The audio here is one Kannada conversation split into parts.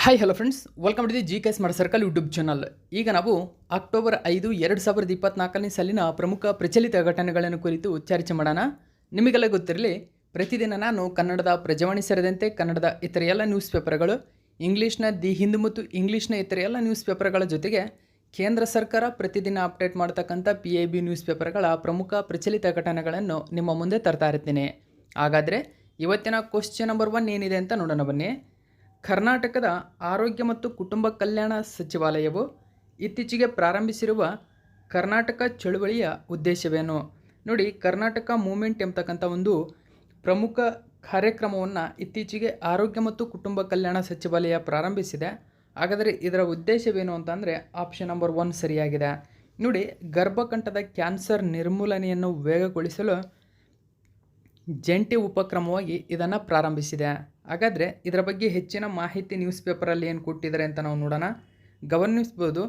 Hi hello friends, welcome to the G K smart circle YouTube channel. ಈಗ ನಾವು ಅಕ್ಟೋಬರ್ 5, 2024ನೇ ಸಾಲಿನ ಪ್ರಮುಖ ಪ್ರಚಲಿತ ಘಟನೆಗಳನ್ನು ಕುರಿತು ಚರ್ಚೆ ಮಾಡೋಣ. ನಿಮಗೆಲ್ಲ ಗೊತ್ತಿರಲಿ, ಪ್ರತಿದಿನ ನಾನು ಕನ್ನಡದ ಪ್ರಜಾವಾಣಿ ಸೇರಿದಂತೆ ಕನ್ನಡದ ಇತರ ಎಲ್ಲ ನ್ಯೂಸ್ ಪೇಪರ್ಗಳು, ಇಂಗ್ಲೀಷ್ನ ದಿ ಹಿಂದೂ ಮತ್ತು ಇಂಗ್ಲೀಷ್ನ ಇತರ ಎಲ್ಲ ನ್ಯೂಸ್ ಪೇಪರ್ಗಳ ಜೊತೆಗೆ ಕೇಂದ್ರ ಸರ್ಕಾರ ಪ್ರತಿದಿನ ಅಪ್ಡೇಟ್ ಮಾಡ್ತಕ್ಕಂಥ PIB ನ್ಯೂಸ್ ಪೇಪರ್ಗಳ ಪ್ರಮುಖ ಪ್ರಚಲಿತ ಘಟನೆಗಳನ್ನು ನಿಮ್ಮ ಮುಂದೆ ತರ್ತಾ ಇರ್ತೀನಿ. ಹಾಗಾದರೆ ಇವತ್ತಿನ ಕ್ವಶ್ಚನ್ ನಂಬರ್ 1 ಏನಿದೆ ಅಂತ ನೋಡೋಣ ಬನ್ನಿ. ಕರ್ನಾಟಕದ ಆರೋಗ್ಯ ಮತ್ತು ಕುಟುಂಬ ಕಲ್ಯಾಣ ಸಚಿವಾಲಯವು ಇತ್ತೀಚೆಗೆ ಪ್ರಾರಂಭಿಸಿರುವ ಕರ್ನಾಟಕ ಚಳುವಳಿಯ ಉದ್ದೇಶವೇನು? ನೋಡಿ, ಕರ್ನಾಟಕ ಮೂವ್ಮೆಂಟ್ ಎಂಬತಕ್ಕಂಥ ಒಂದು ಪ್ರಮುಖ ಕಾರ್ಯಕ್ರಮವನ್ನು ಇತ್ತೀಚೆಗೆ ಆರೋಗ್ಯ ಮತ್ತು ಕುಟುಂಬ ಕಲ್ಯಾಣ ಸಚಿವಾಲಯ ಪ್ರಾರಂಭಿಸಿದೆ. ಹಾಗಾದರೆ ಇದರ ಉದ್ದೇಶವೇನು ಅಂತಂದರೆ ಆಪ್ಷನ್ ನಂಬರ್ 1 ಸರಿಯಾಗಿದೆ. ನೋಡಿ, ಗರ್ಭಕಂಠದ ಕ್ಯಾನ್ಸರ್ ನಿರ್ಮೂಲನೆಯನ್ನು ವೇಗಗೊಳಿಸಲು ಜಂಟಿ ಉಪಕ್ರಮವಾಗಿ ಇದನ್ನು ಪ್ರಾರಂಭಿಸಿದೆ. ಹಾಗಾದರೆ ಇದರ ಬಗ್ಗೆ ಹೆಚ್ಚಿನ ಮಾಹಿತಿ ನ್ಯೂಸ್ ಪೇಪರಲ್ಲಿ ಏನು ಕೊಟ್ಟಿದ್ದಾರೆ ಅಂತ ನಾವು ನೋಡೋಣ. ಗಮನಿಸ್ಬೋದು,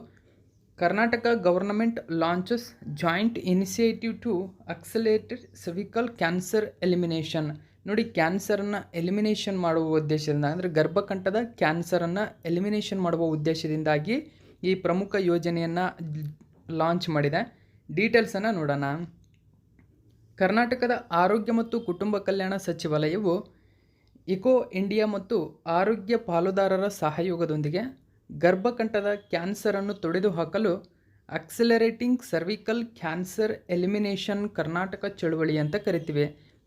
Karnataka government launches joint initiative to accelerated cervical cancer elimination. ನೋಡಿ, ಕ್ಯಾನ್ಸರನ್ನು ಎಲಿಮಿನೇಷನ್ ಮಾಡುವ ಉದ್ದೇಶದಿಂದ, ಅಂದರೆ ಗರ್ಭಕಂಠದ ಕ್ಯಾನ್ಸರನ್ನು ಎಲಿಮಿನೇಷನ್ ಮಾಡುವ ಉದ್ದೇಶದಿಂದಾಗಿ ಈ ಪ್ರಮುಖ ಯೋಜನೆಯನ್ನು ಲಾಂಚ್ ಮಾಡಿದೆ. ಡೀಟೇಲ್ಸನ್ನು ನೋಡೋಣ. ಕರ್ನಾಟಕದ ಆರೋಗ್ಯ ಮತ್ತು ಕುಟುಂಬ ಕಲ್ಯಾಣ ಸಚಿವಾಲಯವು ಇಕೋ ಇಂಡಿಯಾ ಮತ್ತು ಆರೋಗ್ಯ ಪಾಲುದಾರರ ಸಹಯೋಗದೊಂದಿಗೆ ಗರ್ಭಕಂಠದ ಕ್ಯಾನ್ಸರನ್ನು ತೊಡೆದುಹಾಕಲು accelerating cervical cancer elimination Karnataka ಚಳುವಳಿ ಅಂತ ಕರಿತೀವಿ.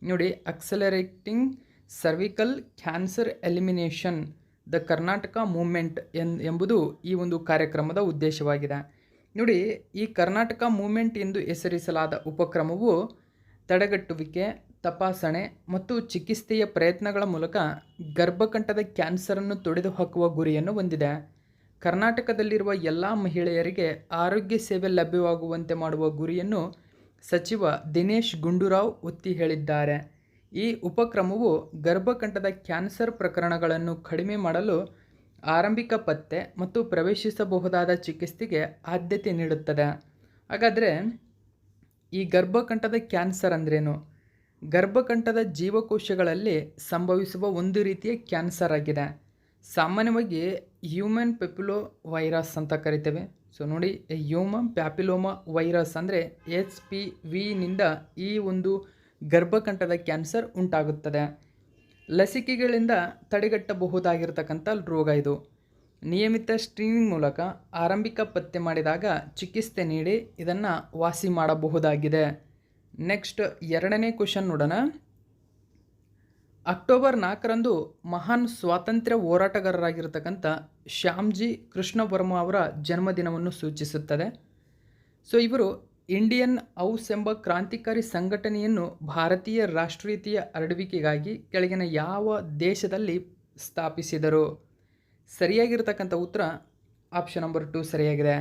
ನೋಡಿ, accelerating cervical cancer elimination the Karnataka movement ಎಂಬುದು ಈ ಒಂದು ಕಾರ್ಯಕ್ರಮದ ಉದ್ದೇಶವಾಗಿದೆ. ನೋಡಿ, ಈ ಕರ್ನಾಟಕ ಮೂವ್ಮೆಂಟ್ ಎಂದು ಹೆಸರಿಸಲಾದ ಉಪಕ್ರಮವು ತಡೆಗಟ್ಟುವಿಕೆ, ತಪಾಸಣೆ ಮತ್ತು ಚಿಕಿತ್ಸೆಯ ಪ್ರಯತ್ನಗಳ ಮೂಲಕ ಗರ್ಭಕಂಠದ ಕ್ಯಾನ್ಸರನ್ನು ತೊಡೆದುಹಾಕುವ ಗುರಿಯನ್ನು ಹೊಂದಿದೆ. ಕರ್ನಾಟಕದಲ್ಲಿರುವ ಎಲ್ಲ ಮಹಿಳೆಯರಿಗೆ ಆರೋಗ್ಯ ಸೇವೆ ಲಭ್ಯವಾಗುವಂತೆ ಮಾಡುವ ಗುರಿಯನ್ನು ಸಚಿವ ದಿನೇಶ್ ಗುಂಡೂರಾವ್ ಒತ್ತಿ ಹೇಳಿದ್ದಾರೆ. ಈ ಉಪಕ್ರಮವು ಗರ್ಭಕಂಠದ ಕ್ಯಾನ್ಸರ್ ಪ್ರಕರಣಗಳನ್ನು ಕಡಿಮೆ ಮಾಡಲು ಆರಂಭಿಕ ಪತ್ತೆ ಮತ್ತು ಪ್ರವೇಶಿಸಬಹುದಾದ ಚಿಕಿತ್ಸೆಗೆ ಆದ್ಯತೆ ನೀಡುತ್ತದೆ. ಹಾಗಾದರೆ ಈ ಗರ್ಭಕಂಠದ ಕ್ಯಾನ್ಸರ್ ಅಂದ್ರೇನು? ಗರ್ಭಕಂಠದ ಜೀವಕೋಶಗಳಲ್ಲಿ ಸಂಭವಿಸುವ ಒಂದು ರೀತಿಯ ಕ್ಯಾನ್ಸರ್ ಆಗಿದೆ. ಸಾಮಾನ್ಯವಾಗಿ ಹ್ಯೂಮನ್ ಪ್ಯಾಪಿಲೋ ವೈರಸ್ ಅಂತ ಕರಿತೇವೆ. ಸೊ ನೋಡಿ, ಹ್ಯೂಮನ್ ಪ್ಯಾಪಿಲೋಮಾ ವೈರಸ್ ಅಂದರೆ HPV-ನಿಂದ ಈ ಒಂದು ಗರ್ಭಕಂಠದ ಕ್ಯಾನ್ಸರ್ ಉಂಟಾಗುತ್ತದೆ. ಲಸಿಕೆಗಳಿಂದ ತಡೆಗಟ್ಟಬಹುದಾಗಿರ್ತಕ್ಕಂಥ ರೋಗ ಇದು. ನಿಯಮಿತ ಸ್ಕ್ರೀನಿಂಗ್ ಮೂಲಕ ಆರಂಭಿಕ ಪತ್ತೆ ಮಾಡಿದಾಗ ಚಿಕಿತ್ಸೆ ನೀಡಿ ಇದನ್ನು ವಾಸಿ ಮಾಡಬಹುದಾಗಿದೆ. ನೆಕ್ಸ್ಟ್ 2ನೇ ಕ್ವಶನ್ ನೋಡೋಣ. ಅಕ್ಟೋಬರ್ 4ರಂದು ಮಹಾನ್ ಸ್ವಾತಂತ್ರ್ಯ ಹೋರಾಟಗಾರರಾಗಿರ್ತಕ್ಕಂಥ ಶ್ಯಾಮ್ಜಿ ಕೃಷ್ಣ ವರ್ಮ ಅವರ ಜನ್ಮದಿನವನ್ನು ಸೂಚಿಸುತ್ತದೆ. ಸೊ ಇವರು ಇಂಡಿಯನ್ ಹೌಸ್ ಎಂಬ ಕ್ರಾಂತಿಕಾರಿ ಸಂಘಟನೆಯನ್ನು ಭಾರತೀಯ ರಾಷ್ಟ್ರೀಯತೆಯ ಹರಡುವಿಕೆಗಾಗಿ ಕೆಳಗಿನ ಯಾವ ದೇಶದಲ್ಲಿ ಸ್ಥಾಪಿಸಿದರು? ಸರಿಯಾಗಿರ್ತಕ್ಕಂಥ ಉತ್ತರ ಆಪ್ಷನ್ ನಂಬರ್ 2 ಸರಿಯಾಗಿದೆ.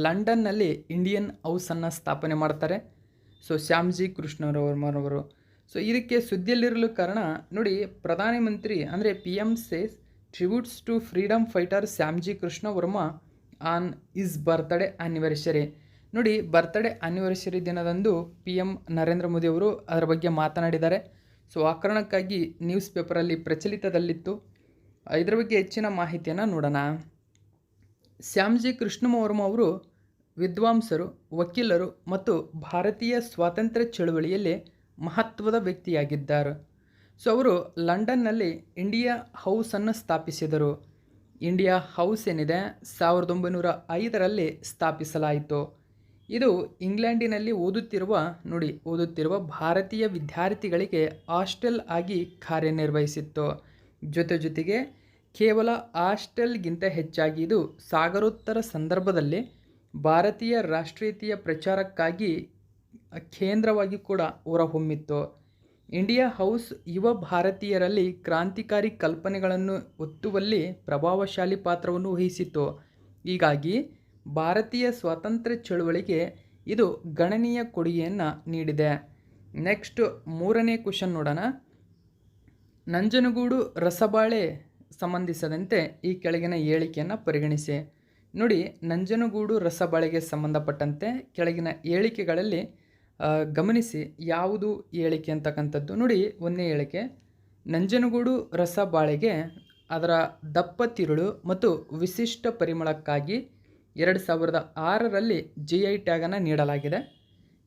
ಲಂಡನ್ನಲ್ಲಿ ಇಂಡಿಯನ್ ಹೌಸನ್ನು ಸ್ಥಾಪನೆ ಮಾಡ್ತಾರೆ. ಸೊ ಶ್ಯಾಮ್ಜಿ ಕೃಷ್ಣವರ್ಮರವರು. ಸೊ ಇದಕ್ಕೆ ಸುದ್ದಿಯಲ್ಲಿರಲು ಕಾರಣ ನೋಡಿ, ಪ್ರಧಾನಮಂತ್ರಿ ಅಂದರೆ PM says tributes to freedom fighter Shyamji Krishna Varma on his birthday anniversary. ನೋಡಿ, ಬರ್ತ್ಡೇ ಆ್ಯನಿವರ್ಸರಿ ದಿನದಂದು PM ನರೇಂದ್ರ ಮೋದಿ ಅವರು ಅದರ ಬಗ್ಗೆ ಮಾತನಾಡಿದ್ದಾರೆ. ಸೊ ಆ ಕಾರಣಕ್ಕಾಗಿ ನ್ಯೂಸ್ ಪೇಪರಲ್ಲಿ ಪ್ರಚಲಿತದಲ್ಲಿತ್ತು. ಇದರ ಬಗ್ಗೆ ಹೆಚ್ಚಿನ ಮಾಹಿತಿಯನ್ನು ನೋಡೋಣ. ಶ್ಯಾಮ್ಜಿ ಕೃಷ್ಣ ವರ್ಮ ಅವರು ವಿದ್ವಾಂಸರು, ವಕೀಲರು ಮತ್ತು ಭಾರತೀಯ ಸ್ವಾತಂತ್ರ್ಯ ಚಳುವಳಿಯಲ್ಲಿ ಮಹತ್ವದ ವ್ಯಕ್ತಿಯಾಗಿದ್ದಾರೆ. ಸೊ ಅವರು ಲಂಡನ್ನಲ್ಲಿ ಇಂಡಿಯಾ ಹೌಸನ್ನು ಸ್ಥಾಪಿಸಿದರು. ಇಂಡಿಯಾ ಹೌಸ್ ಏನಿದೆ 1905ರಲ್ಲಿ ಸ್ಥಾಪಿಸಲಾಯಿತು. ಇದು ಇಂಗ್ಲೆಂಡಿನಲ್ಲಿ ಓದುತ್ತಿರುವ ಭಾರತೀಯ ವಿದ್ಯಾರ್ಥಿಗಳಿಗೆ ಹಾಸ್ಟೆಲ್ ಆಗಿ ಕಾರ್ಯನಿರ್ವಹಿಸಿತ್ತು. ಜೊತೆಗೆ ಕೇವಲ ಹಾಸ್ಟೆಲ್ಗಿಂತ ಹೆಚ್ಚಾಗಿ ಇದು ಸಾಗರೋತ್ತರ ಸಂದರ್ಭದಲ್ಲಿ ಭಾರತೀಯ ರಾಷ್ಟ್ರೀಯತೆಯ ಪ್ರಚಾರಕ್ಕಾಗಿ ಕೇಂದ್ರವಾಗಿ ಕೂಡ ಹೊರಹೊಮ್ಮಿತ್ತು. ಇಂಡಿಯಾ ಹೌಸ್ ಯುವ ಭಾರತೀಯರಲ್ಲಿ ಕ್ರಾಂತಿಕಾರಿ ಕಲ್ಪನೆಗಳನ್ನು ಒತ್ತುವಲ್ಲಿ ಪ್ರಭಾವಶಾಲಿ ಪಾತ್ರವನ್ನು ವಹಿಸಿತ್ತು. ಹೀಗಾಗಿ ಭಾರತೀಯ ಸ್ವಾತಂತ್ರ್ಯ ಚಳುವಳಿಗೆ ಇದು ಗಣನೀಯ ಕೊಡುಗೆಯನ್ನು ನೀಡಿದೆ. ನೆಕ್ಸ್ಟ್ 3ನೇ ಕ್ವಶನ್ ನೋಡೋಣ. ನಂಜನಗೂಡು ರಸಬಾಳೆ ಸಂಬಂಧಿಸಿದಂತೆ ಈ ಕೆಳಗಿನ ಹೇಳಿಕೆಯನ್ನು ಪರಿಗಣಿಸಿ. ನೋಡಿ, ನಂಜನಗೂಡು ರಸಬಾಳೆಗೆ ಸಂಬಂಧಪಟ್ಟಂತೆ ಕೆಳಗಿನ ಹೇಳಿಕೆಗಳಲ್ಲಿ ಗಮನಿಸಿ ಯಾವುದು ಹೇಳಿಕೆ ಅಂತಕ್ಕಂಥದ್ದು. ನೋಡಿ, 1ನೇ ಹೇಳಿಕೆ, ನಂಜನಗೂಡು ರಸಬಾಳೆಗೆ ಅದರ ದಪ್ಪ ತಿರುಳು ಮತ್ತು ವಿಶಿಷ್ಟ ಪರಿಮಳಕ್ಕಾಗಿ 2006ರಲ್ಲಿ GI ಟ್ಯಾಗನ್ನು ನೀಡಲಾಗಿದೆ.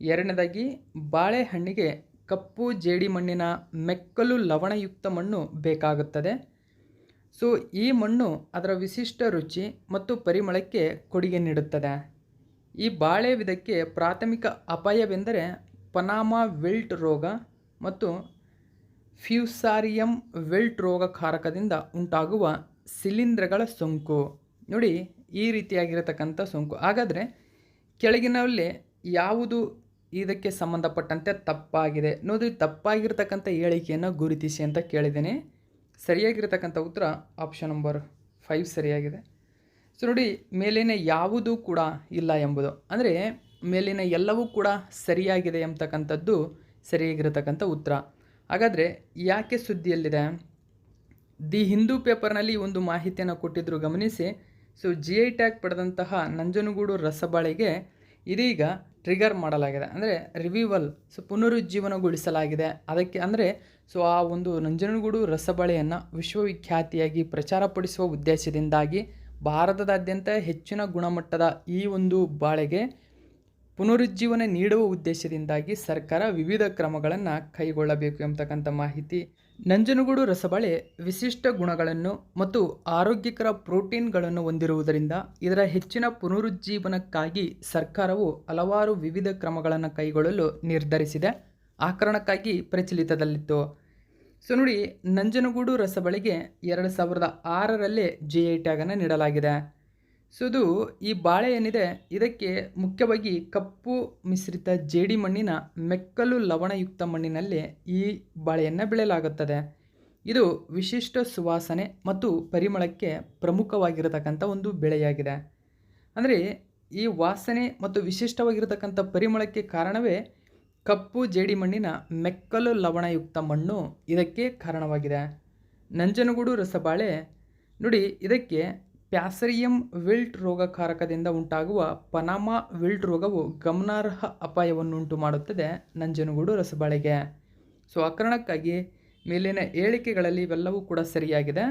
ಎರಡನೇದಾಗಿ ಬಾಳೆಹಣ್ಣಿಗೆ ಕಪ್ಪು ಜೇಡಿಮಣ್ಣಿನ ಮೆಕ್ಕಲು ಲವಣಯುಕ್ತ ಮಣ್ಣು ಬೇಕಾಗುತ್ತದೆ. ಸೊ ಈ ಮಣ್ಣು ಅದರ ವಿಶಿಷ್ಟ ರುಚಿ ಮತ್ತು ಪರಿಮಳಕ್ಕೆ ಕೊಡುಗೆ ನೀಡುತ್ತದೆ. ಈ ಬಾಳೆ ವಿಧಕ್ಕೆ ಪ್ರಾಥಮಿಕ ಅಪಾಯವೆಂದರೆ ಪನಾಮಾ ವಿಲ್ಟ್ ರೋಗ ಮತ್ತು ಫ್ಯೂಸಾರಿಯಂ ವಿಲ್ಟ್ ರೋಗಕಾರಕದಿಂದ ಉಂಟಾಗುವ ಶಿಲೀಂಧ್ರಗಳ ಸೋಂಕು. ನೋಡಿ, ಈ ರೀತಿಯಾಗಿರತಕ್ಕಂಥ ಸೋಂಕು. ಹಾಗಾದರೆ ಕೆಳಗಿನಲ್ಲಿ ಯಾವುದು ಇದಕ್ಕೆ ಸಂಬಂಧಪಟ್ಟಂತೆ ತಪ್ಪಾಗಿದೆ ನೋಡಿ. ತಪ್ಪಾಗಿರ್ತಕ್ಕಂಥ ಹೇಳಿಕೆಯನ್ನು ಗುರುತಿಸಿ ಅಂತ ಕೇಳಿದ್ದೇನೆ. ಸರಿಯಾಗಿರ್ತಕ್ಕಂಥ ಉತ್ತರ ಆಪ್ಷನ್ ನಂಬರ್ 5 ಸರಿಯಾಗಿದೆ. ಸೊ ನೋಡಿ, ಮೇಲಿನ ಯಾವುದೂ ಕೂಡ ಇಲ್ಲ ಎಂಬುದು, ಅಂದರೆ ಮೇಲಿನ ಎಲ್ಲವೂ ಕೂಡ ಸರಿಯಾಗಿದೆ ಎಂಬತಕ್ಕಂಥದ್ದು ಸರಿಯಾಗಿರತಕ್ಕಂಥ ಉತ್ತರ. ಹಾಗಾದರೆ ಯಾಕೆ ಸುದ್ದಿಯಲ್ಲಿದೆ? ದಿ ಹಿಂದೂ ಪೇಪರ್ನಲ್ಲಿ ಒಂದು ಮಾಹಿತಿಯನ್ನು ಕೊಟ್ಟಿದ್ದರು, ಗಮನಿಸಿ. ಸೊ GI ಟ್ಯಾಗ್ ಪಡೆದಂತಹ ನಂಜನಗೂಡು ರಸಬಾಳೆಗೆ ಇದೀಗ ಟ್ರಿಗರ್ ಮಾಡಲಾಗಿದೆ, ಅಂದರೆ ರಿವಿವಲ್, ಸೊ ಪುನರುಜ್ಜೀವನಗೊಳಿಸಲಾಗಿದೆ. ಅದಕ್ಕೆ ಅಂದರೆ ಸೊ ಆ ಒಂದು ನಂಜನಗೂಡು ರಸಬಾಳೆಯನ್ನು ವಿಶ್ವವಿಖ್ಯಾತಿಯಾಗಿ ಪ್ರಚಾರಪಡಿಸುವ ಉದ್ದೇಶದಿಂದಾಗಿ ಭಾರತದಾದ್ಯಂತ ಹೆಚ್ಚಿನ ಗುಣಮಟ್ಟದ ಈ ಒಂದು ಬಾಳೆಗೆ ಪುನರುಜ್ಜೀವನ ನೀಡುವ ಉದ್ದೇಶದಿಂದಾಗಿ ಸರ್ಕಾರ ವಿವಿಧ ಕ್ರಮಗಳನ್ನು ಕೈಗೊಳ್ಳಬೇಕು ಎಂಬತಕ್ಕಂಥ ಮಾಹಿತಿ. ನಂಜನಗೂಡು ರಸಬಾಳೆ ವಿಶಿಷ್ಟ ಗುಣಗಳನ್ನು ಮತ್ತು ಆರೋಗ್ಯಕರ ಪ್ರೋಟೀನ್ಗಳನ್ನು ಹೊಂದಿರುವುದರಿಂದ ಇದರ ಹೆಚ್ಚಿನ ಪುನರುಜ್ಜೀವನಕ್ಕಾಗಿ ಸರ್ಕಾರವು ಹಲವಾರು ವಿವಿಧ ಕ್ರಮಗಳನ್ನು ಕೈಗೊಳ್ಳಲು ನಿರ್ಧರಿಸಿದೆ. ಆ ಕಾರಣಕ್ಕಾಗಿ ಪ್ರಚಲಿತದಲ್ಲಿತ್ತು. ಸೊ ನೋಡಿ, ನಂಜನಗೂಡು ರಸಬಾಳೆಗೆ 2006ರಲ್ಲೇ GI ಟ್ಯಾಗನ್ನು ನೀಡಲಾಗಿದೆ. ಸೊ ಇದು ಈ ಬಾಳೆ ಏನಿದೆ ಇದಕ್ಕೆ ಮುಖ್ಯವಾಗಿ ಕಪ್ಪು ಮಿಶ್ರಿತ ಜೇಡಿಮಣ್ಣಿನ ಮೆಕ್ಕಲು ಲವಣಯುಕ್ತ ಮಣ್ಣಿನಲ್ಲಿ ಈ ಬಾಳೆಯನ್ನು ಬೆಳೆಯಲಾಗುತ್ತದೆ. ಇದು ವಿಶಿಷ್ಟ ಸುವಾಸನೆ ಮತ್ತು ಪರಿಮಳಕ್ಕೆ ಪ್ರಮುಖವಾಗಿರತಕ್ಕಂಥ ಒಂದು ಬೆಳೆಯಾಗಿದೆ. ಅಂದರೆ ಈ ವಾಸನೆ ಮತ್ತು ವಿಶಿಷ್ಟವಾಗಿರತಕ್ಕಂಥ ಪರಿಮಳಕ್ಕೆ ಕಾರಣವೇ ಕಪ್ಪು ಜೇಡಿಮಣ್ಣಿನ ಮೆಕ್ಕಲು ಲವಣಯುಕ್ತ ಮಣ್ಣು ಇದಕ್ಕೆ ಕಾರಣವಾಗಿದೆ. ನಂಜನಗೂಡು ರಸಬಾಳೆ ನೋಡಿ, ಇದಕ್ಕೆ ಪ್ಯಾಸರಿಯಂ ವಿಲ್ಟ್ ರೋಗಕಾರಕದಿಂದ ಉಂಟಾಗುವ ಪನಾಮಾ ವಿಲ್ಟ್ ರೋಗವು ಗಮನಾರ್ಹ ಅಪಾಯವನ್ನುಂಟು ಮಾಡುತ್ತದೆ ನಂಜನಗೂಡು ರಸಬಾಳೆಗೆ. ಸೊ ಆ ಕಾರಣಕ್ಕಾಗಿ ಮೇಲಿನ ಹೇಳಿಕೆಗಳಲ್ಲಿ ಇವೆಲ್ಲವೂ ಕೂಡ ಸರಿಯಾಗಿದೆ.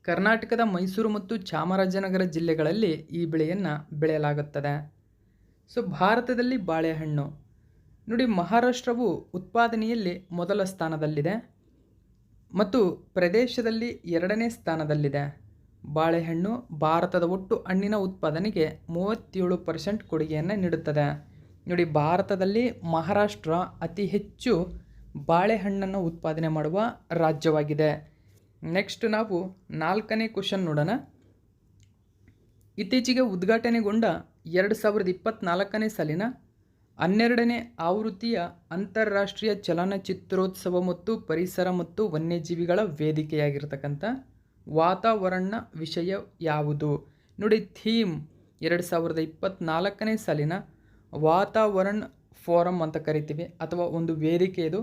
ಕರ್ನಾಟಕದ ಮೈಸೂರು ಮತ್ತು ಚಾಮರಾಜನಗರ ಜಿಲ್ಲೆಗಳಲ್ಲಿ ಈ ಬೆಳೆಯನ್ನು ಬೆಳೆಯಲಾಗುತ್ತದೆ. ಸೊ ಭಾರತದಲ್ಲಿ ಬಾಳೆಹಣ್ಣು ನೋಡಿ, ಮಹಾರಾಷ್ಟ್ರವು ಉತ್ಪಾದನೆಯಲ್ಲಿ ಮೊದಲ ಸ್ಥಾನದಲ್ಲಿದೆ ಮತ್ತು ಪ್ರದೇಶದಲ್ಲಿ 2ನೇ ಸ್ಥಾನದಲ್ಲಿದೆ. ಬಾಳೆಹಣ್ಣು ಭಾರತದ ಒಟ್ಟು ಹಣ್ಣಿನ ಉತ್ಪಾದನೆಗೆ 37% ಕೊಡುಗೆಯನ್ನು ನೀಡುತ್ತದೆ. ನೋಡಿ, ಭಾರತದಲ್ಲಿ ಮಹಾರಾಷ್ಟ್ರ ಅತಿ ಹೆಚ್ಚು ಬಾಳೆಹಣ್ಣನ್ನು ಉತ್ಪಾದನೆ ಮಾಡುವ ರಾಜ್ಯವಾಗಿದೆ. ನೆಕ್ಸ್ಟ್ ನಾವು 4ನೇ ಕ್ವಶನ್ ನೋಡೋಣ. ಇತ್ತೀಚೆಗೆ ಉದ್ಘಾಟನೆಗೊಂಡ 2024ನೇ ಸಾಲಿನ 12ನೇ ಆವೃತ್ತಿಯ ಅಂತಾರಾಷ್ಟ್ರೀಯ ಚಲನಚಿತ್ರೋತ್ಸವ ಮತ್ತು ಪರಿಸರ ಮತ್ತು ವನ್ಯಜೀವಿಗಳ ವೇದಿಕೆಯಾಗಿರ್ತಕ್ಕಂಥ ವಾತಾವರಣ ವಿಷಯ ಯಾವುದು? ನೋಡಿ, ಥೀಮ್ 2024ನೇ ಸಾಲಿನ ವಾತಾವರಣ ಫೋರಂ ಅಂತ ಕರಿತೀವಿ, ಅಥವಾ ಒಂದು ವೇದಿಕೆ. ಇದು